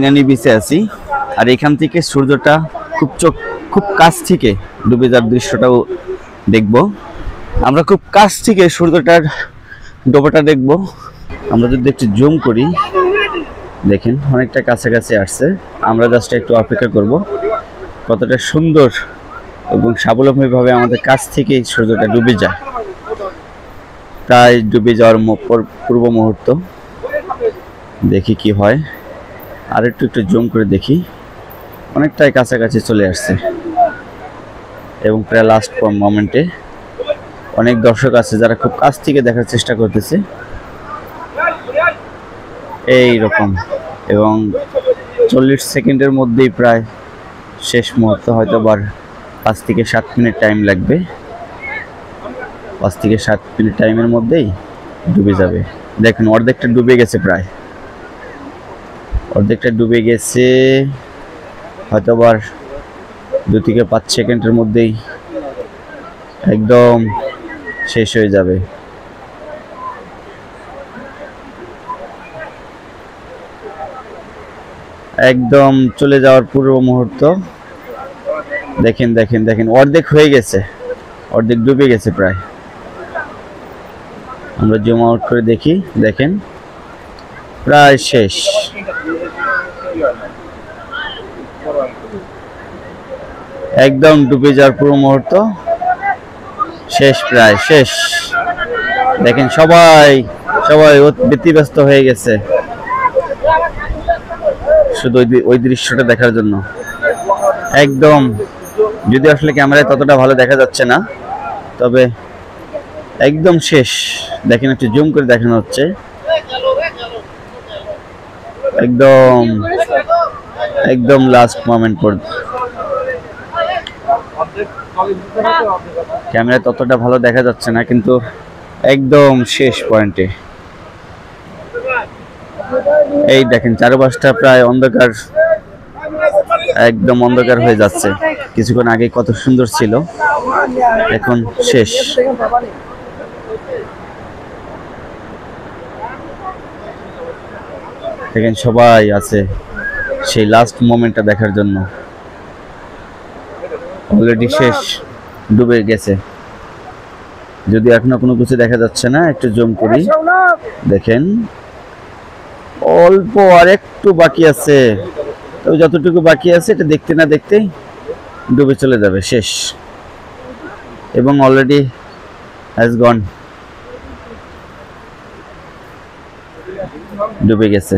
ইনানি বিচে আছি আর এখান থেকে সূর্যটা খুব কাছ থেকে ডুবে যাওয়ার দৃশ্যটাও দেখব। আমরা খুব কাছ থেকে সূর্যটার ডোবাটা দেখব। আমরা যদি একটু জুম করি, দেখেন অনেকটা কাছাকাছি আসছে। আমরা জাস্ট একটু অপেক্ষা করব কতটা সুন্দর এবং স্বাবলম্বীভাবে আমাদের কাছ থেকে সূর্যটা ডুবে যায়। প্রায় ডুবে যাওয়ার পূর্ব মুহূর্ত, দেখি কি হয়। আর একটু জুম করে দেখি, অনেকটাই কাছাকাছি চলে আসছে এবং প্রায় লাস্ট মোমেন্টে অনেক দর্শক আছে যারা খুব কাছ থেকে দেখার চেষ্টা করতেছে এই রকম। এবং 40 সেকেন্ডের মধ্যেই প্রায় শেষ মুহূর্ত, হয়তো 5 থেকে 7 মিনিট টাইম লাগবে। 5 থেকে 7 মিনিট টাইমের মধ্যেই ডুবে যাবে। দেখুন অর্ধেকটা ডুবে গেছে, প্রায় অর্ধেকটা ডুবে গেছে। হয়তো 2 থেকে 5 সেকেন্ডের মধ্যেই একদম শেষ হয়ে যাবে। একদম চলে যাওয়ার পূর্ব মুহূর্ত। দেখেন দেখেন দেখেন, অর্ধেক হয়ে গেছে, অর্ধেক ডুবে গেছে প্রায়। আমরা জুম আউট করে দেখি, দেখেন প্রায় শেষ। একদম ডুবে যাওয়ার পুরো মুহূর্ত শেষ, প্রায় শেষ। দেখেন সবাই ব্যতিব্যস্ত হয়ে গেছে শুধু ওই দৃশ্যটা দেখার জন্য। একদম, যদি আসলে ক্যামেরায় ততটা ভালো দেখা যাচ্ছে না, তবে একদম শেষ। দেখেন একটু জুম করে দেখানো হচ্ছে। একদম একদম লাস্ট মোমেন্ট পর্যন্ত। ক্যামেরায় ততটা ভালো দেখা যাচ্ছে না, কিন্তু একদম শেষ পয়েন্টে। এই দেখেন চারপাশটা প্রায় অন্ধকার, একদম অন্ধকার হয়ে যাচ্ছে। কিছুক্ষণ আগে কত সুন্দর ছিল, এখন শেষ। দেখেন সবাই আছে সেই লাস্ট মোমেন্টটা দেখার জন্য। অলরেডি শেষ, ডুবে গেছে। যদি এখনো কোনো কিছু দেখা যাচ্ছে না, একটু জুম করি, দেখেন অল্প আর একটু বাকি আছে। তবে যতটুকু বাকি আছে এটা দেখতে না দেখতেই ডুবে চলে যাবে, শেষ। এবং অলরেডি হ্যাজ গন, ডুবে গেছে।